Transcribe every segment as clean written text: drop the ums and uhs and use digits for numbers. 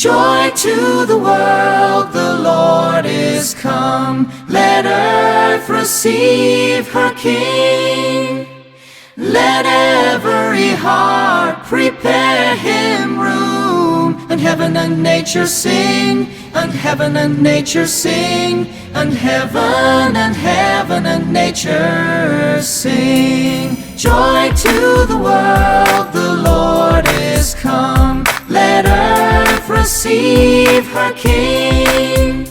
Joy to the world, the Lord is come. Let earth receive her King. Let every heart prepare him room. And heaven and nature sing, and heaven and nature sing, and heaven and nature sing. Joy to the world, the Lord is come. Let earth receive her King.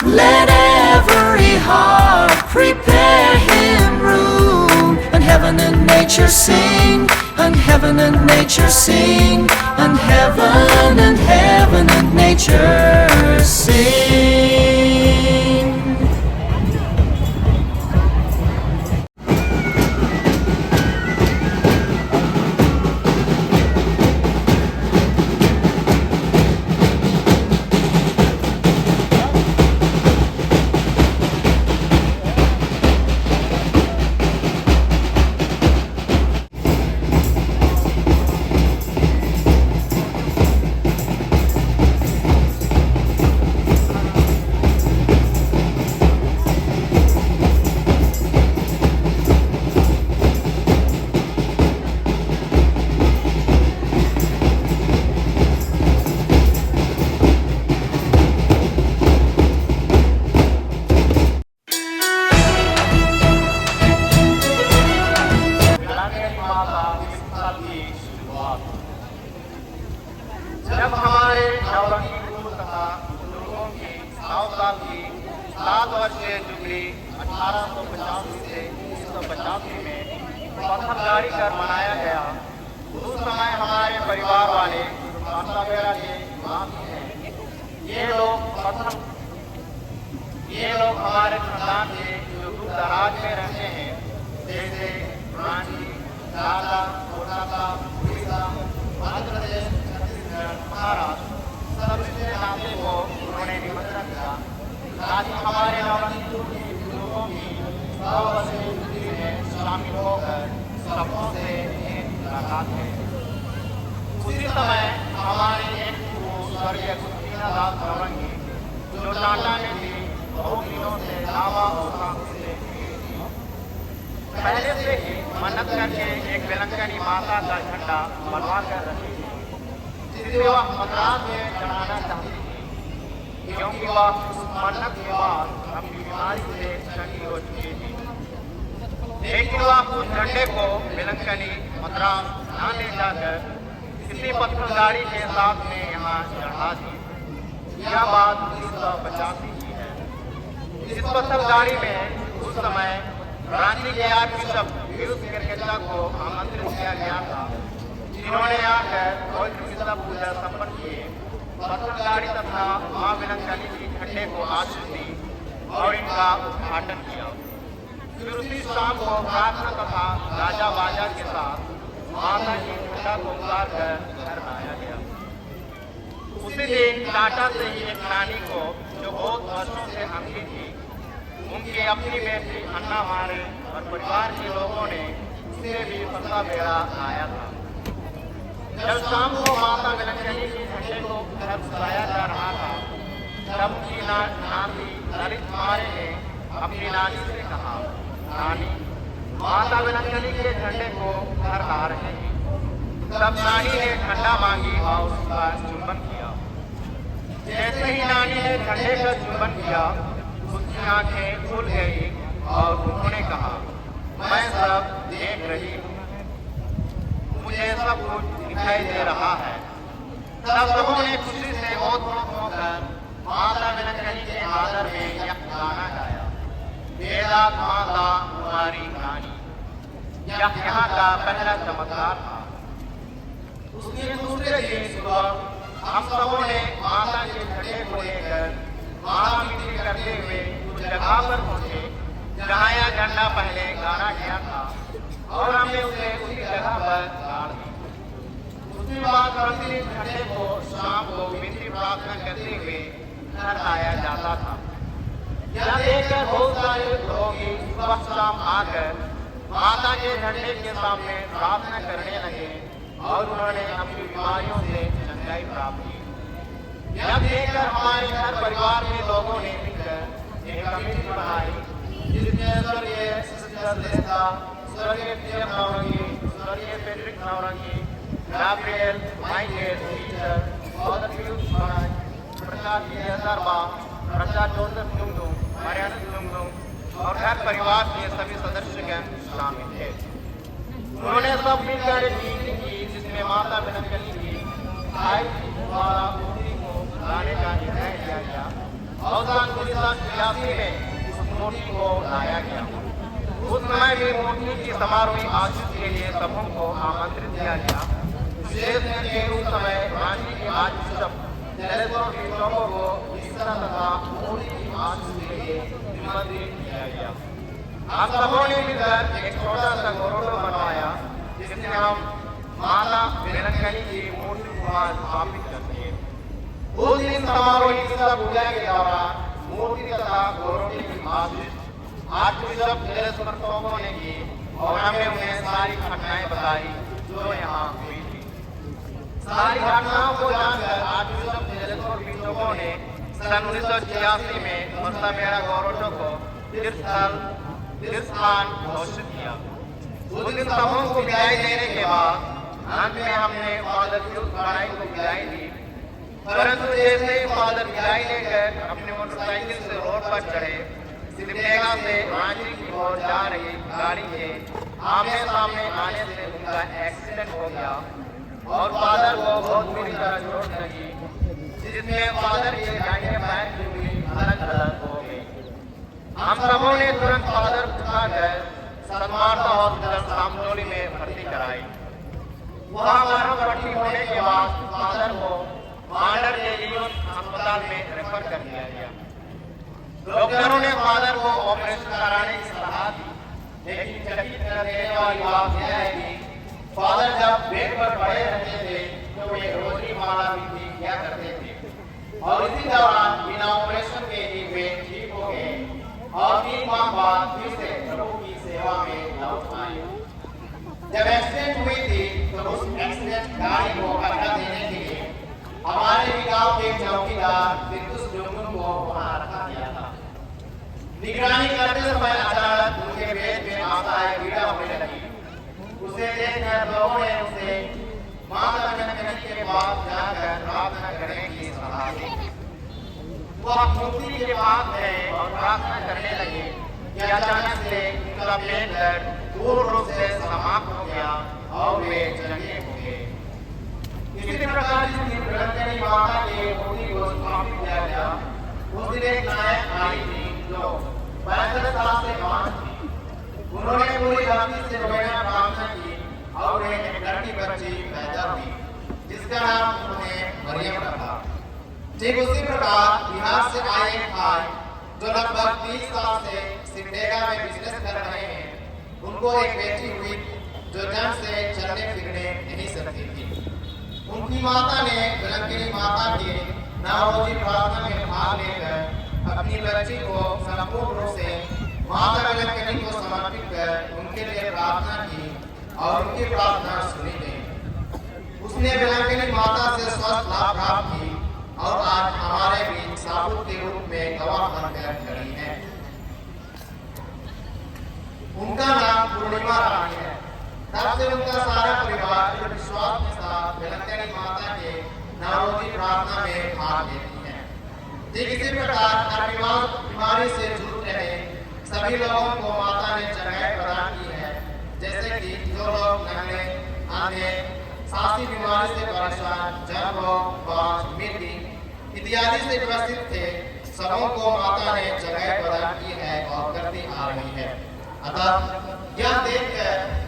Let every heart prepare him room. And heaven and nature sing, and heaven and nature sing, and heaven and nature sing. जब हमारे नौरंगी गुरु तथा बुजुर्गों की 9 साल की 7 वर्षीय jubilee 1885 से 1985 में पत्थरगाड़ी कर मनाया गया, उस समय हमारे परिवार वाले माता बेड़ा के माफी हैं। ये लोग हमारे खानदान के जो दूर दराज में रहते हैं, जैसे रांची, दादा, कोलकाता, उड़ीसा, मध्य प्रदेश, महाराष्ट्र, सब रिश्ते नाते को उन्होंने निमंत्रण किया ताकि हमारे नवरंगी लोगों की 100 वर्षीय जुबली में शामिल होकर सबों से एक मुलाकात है। उसी समय हमारे एक गुरु स्वर्गीय दीनादास नवरंगी, जो टाटा में भी बहुत दिनों से दावा और से पहले से ही मन्नत करके एक बेलंकनी माता का झंडा बनवा कर रखी थी, जिसे वह मद्रास में चढ़ाना चाहती थी, क्योंकि वह उस मन्नत के बाद अपनी बीमारी से चंगी हो चुकी थी। लेकिन वह उस झंडे को बेलंकनी मद्रास न ले जाकर किसी पत्थरगाड़ी के साथ में यहाँ चढ़ा दी। यह बात 1985 की है। इस पत्थरगाड़ी में उस समय रांची के आर्कबिशप पीयूष किरकेचा को आमंत्रित किया गया था, जिन्होंने आकर पवित्र पूजा संपन्न किए, पत्थरगाड़ी तथा मां बेलंकनी की झंडे को आशीष दी और इनका उद्घाटन किया। फिर उसी शाम को प्रार्थना तथा राजा बाजा के साथ माता की झंडा को उतार कर घर लाया गया। उसी दिन टाटा से ही एक नानी को, जो बहुत वर्षों से अंधी थी, उनकी अपनी बेटी अन्ना मारे और परिवार के लोगों ने उसे भी पत्ता बेड़ा लाया था। जब शाम को माता बेलंकनी की झंडे को घर बुलाया जा रहा था, तब उनकी नाती ललित मारे ने अपनी नानी से कहा, नानी, माता बेलंकनी के झंडे को घर ला रहे हैं। तब नानी ने झंडा मांगी और उसका चुंबन किया। जैसे ही नानी ने झंडे का चुंबन किया, उसकी आंखें खुल गई और उन्होंने कहा, मैं सब देख रही हूँ, मुझे सब कुछ दिखाई दे रहा है। तब लोगों ने खुशी से ओत-प्रोत होकर माता बेलंकनी के आदर में यह गाना गाया, वेदात माता तुम्हारी रानी। यह यहाँ का पहला चमत्कार था। उसके दूसरे दिन सुबह हम सबों ने माता के झंडे को लेकर माला मिट्टी करते हुए उस जगह पर पहुंचे जहाँ यह झंडा पहले गाड़ा गया था, और हमने उसे उसी जगह पर गाड़ दी। उसके बाद प्रतिदिन झंडे को शाम को विनती प्रार्थना करते हुए घर लाया जाता था। यह देखकर बहुत सारे लोग सुबह शाम आकर माता के झंडे के सामने प्रार्थना करने लगे और उन्होंने अपनी बीमारियों से चंगाई प्राप्त की। यह देखकर हमारे घर परिवार के लोगों ने मिलकर एक कमेटी बनाई, जिसमें स्वर्गीय सिस्टर लेस्ता, स्वर्गीय टीएम नवरंगी, स्वर्गीय Patrick Navrangi, Gabriel, Michael, Peter, father Piyush Maharaj, प्रचार शर्मा, प्रचार जोसेफ लुंगडुंग, मरियम लुंगडुंग और घर परिवार के सभी सदस्यगण शामिल थे। उन्होंने सब मिलकर एक मीटिंग की, जिसमें माता बिलंगनी की भाई द्वारा मूर्ति को लाने का निर्णय लिया गया और सन 1983 में उस मूर्ति को लाया गया। उस समय भी मूर्ति की समारोही आयोजन के लिए सबों को आमंत्रित किया गया। विशेष के उस समय रांची के आर्चबिशप टेलेस्फोर फिलोमो को इस तरह तथा मूर्ति की आयोजन के लिए निमंत्रित किया गया। हम सबों ने मिलकर एक छोटा सा गोरोटो बनवाया, जिसमें हम माता बिलंगनी की मूर्ति को स्थापित करते हैं। उस दिन समारोही पूजा के दौरान मूर्ति तथा गोरोटे की आर्चबिशप टेलेस्फोर फिलोमो ने की और हमें उन्हें सारी घटनाएं बताई जो यहाँ हुई थी। सारी घटनाओं को जानकर आर्चबिशप टेलेस्फोर फिलोमो ने सन 1986 में मस्ता मेरा गोरोटो को तीर्थस्थान घोषित किया। उस दिन सबों को विदाई देने के बाद अंत में हमने फादर पीयूष महाराज को विदाई दी, परंतु जैसे ही फादर विदाई लेकर अपने मोटरसाइकिल से रोड पर चढ़े, सिमडेगा से रांची की ओर जा रही गाड़ी के आमने सामने आने से उनका एक्सीडेंट हो गया और फादर को बहुत बुरी तरह चोट लगी, जिसमें फादर के दाहिने पैर की उंगली अलग-अलग हो गई। हम सबों ने तुरंत फादर को उठाकर सन्मार्था हॉस्पिटल सामटोली में भर्ती कराई। वहां भर्ती होने के बाद फादर को मांडर के लीवन अस्पताल में रेफर कर दिया गया। डॉक्टरों ने फादर को ऑपरेशन कराने की सलाह दी, लेकिन चकित कर देने वाली बात यह है कि फादर जब बेड पर पड़े रहते थे तो वे रोजरी माला विधि किया करते थे और इसी दौरान बिना ऑपरेशन के ही वे ठीक हो गए और 3 माह बाद फिर से प्रभु की सेवा में लौट आए। जब एक्सीडेंट हुई थी तो उस एक्सीडेंट गाड़ी को पकड़ा देने के लिए हमारे भी गांव के चौकीदार फिरदुस डोंगुन को वहां रखा गया था। निगरानी करते समय अचानक उनके पेट में माताएं पीड़ा होने लगी। उसे देखकर लोगों ने उसे माता बिलंगनी के पास जाकर प्रार्थना करने की सलाह दी। वह मूर्ति के पास गए और प्रार्थना करने लगे कि अचानक से उनका पेट दर्द पूर्ण रूप से समाप्त हो गया और वे चंगे हो गए। इसी प्रकार जिस दिन बिलंगनी माता के मूर्ति को स्थापित किया गया, उस दिन एक नायक आई थी जो 65 साल से कमान थी। उन्होंने पूरी भक्ति से रोजाना प्रार्थना की और एक लड़की बच्ची पैदा हुई, जिसका नाम उन्होंने मरियम रखा। ठीक उसी प्रकार बिहार से आए एक भाई जो लगभग 30 साल से सिमडेगा में बिजनेस कर रहे हैं, उनको एक बेटी हुई जो जन्म से चलने फिरने नहीं सकती थी। उनकी माता ने बिलंगनी माता के नवरोजी प्रार्थना में भाग लेकर अपनी बच्ची को संपूर्ण रूप से माता बिलंगनी को समर्पित कर उनके लिए प्रार्थना की और उनकी प्रार्थना सुनी गई। उसने बिलंगनी माता से स्वस्थ लाभ प्राप्त की और आज हमारे बीच साबुत के रूप में गवाह बनकर खड़ी है। उनका नाम पूर्णिमा रानी है। तब से उनका सारा परिवार विश्वास के साथ बिलंगनी माता के नवरोजी प्रार्थना में भाग लेती है। ठीक इसी प्रकार हर बीमारी से जूझ रहे सभी लोगों को माता ने जगह प्रदान की है, जैसे कि जो लोग नंगे, आंधे, सांसी बीमारी से परेशान, जब रोग, बांझ, मिर्गी इत्यादि से ग्रसित थे, सबों को माता ने जगह प्रदान की है और करती आ रही है। अतः यह देखकर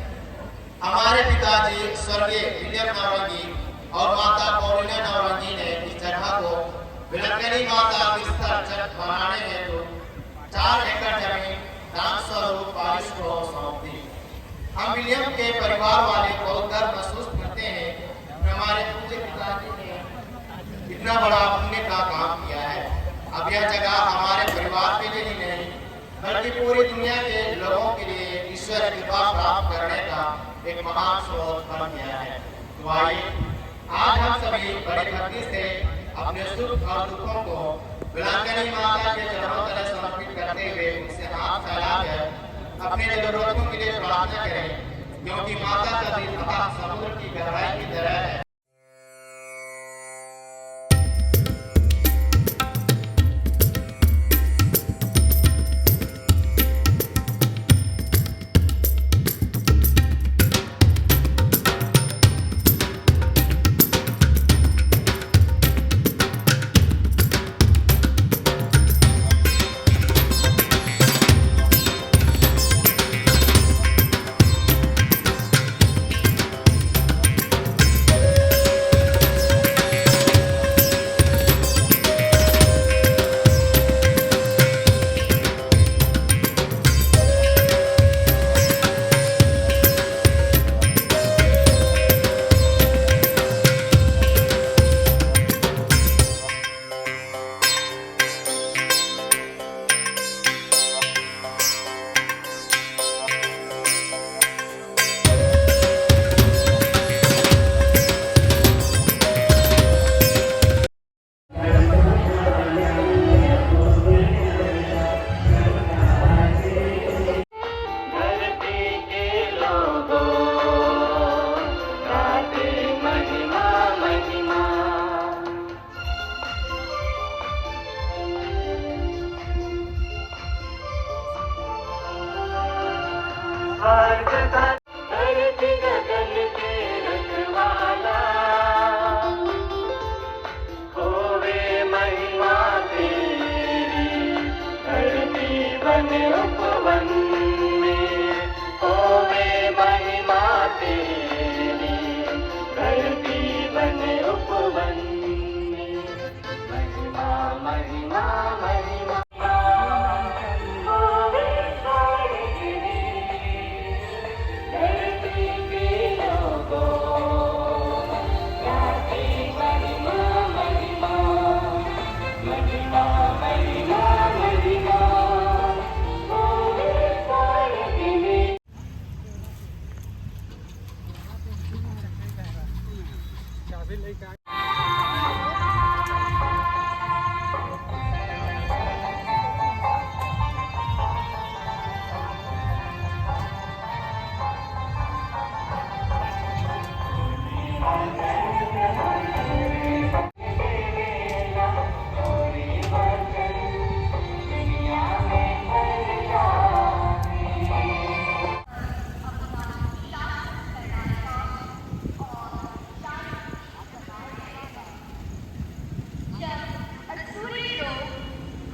हमारे पिताजी स्वर्गीय विलियम नवरंगी और माता पौलिना नवरंगी ने इस जगह को बिलंगनी माता बिस्तर चर्च बनाने हेतु 4 एकड़ जमीन दान स्वरूप पारिश को सौंप दी। हम विलियम के परिवार वाले बहुत गर्व महसूस करते हैं कि हमारे पूज्य पिताजी ने इतना बड़ा पुण्य का काम किया है। अब यह जगह हमारे परिवार के लिए ही नहीं बल्कि पूरी दुनिया के लोगों के लिए ईश्वर कृपा प्राप्त करने का एक महान स्रोत बन गया है। तो आइए आज हम सभी बड़ी भक्ति से अपने सुख और दुखों को वीरांगनी माता के चरणों तले समर्पित करते हुए उनसे हाथ फैलाकर अपनी जरूरतों के लिए प्रार्थना करें, क्योंकि माता का दिल अथाह समुद्र की गहराई की तरह है।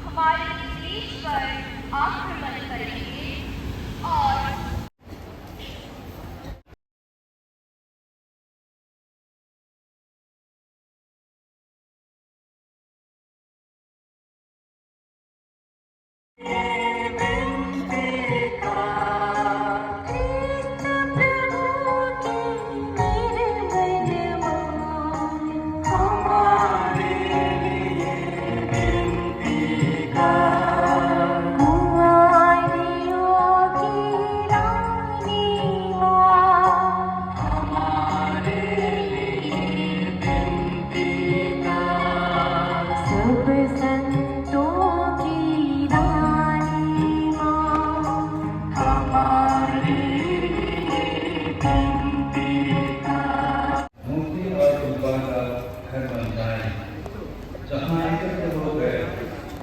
हमारे देश पर आक्रमण करेंगे और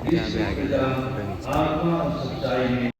जहाँ पे आगे आत्मा और सच्चाई में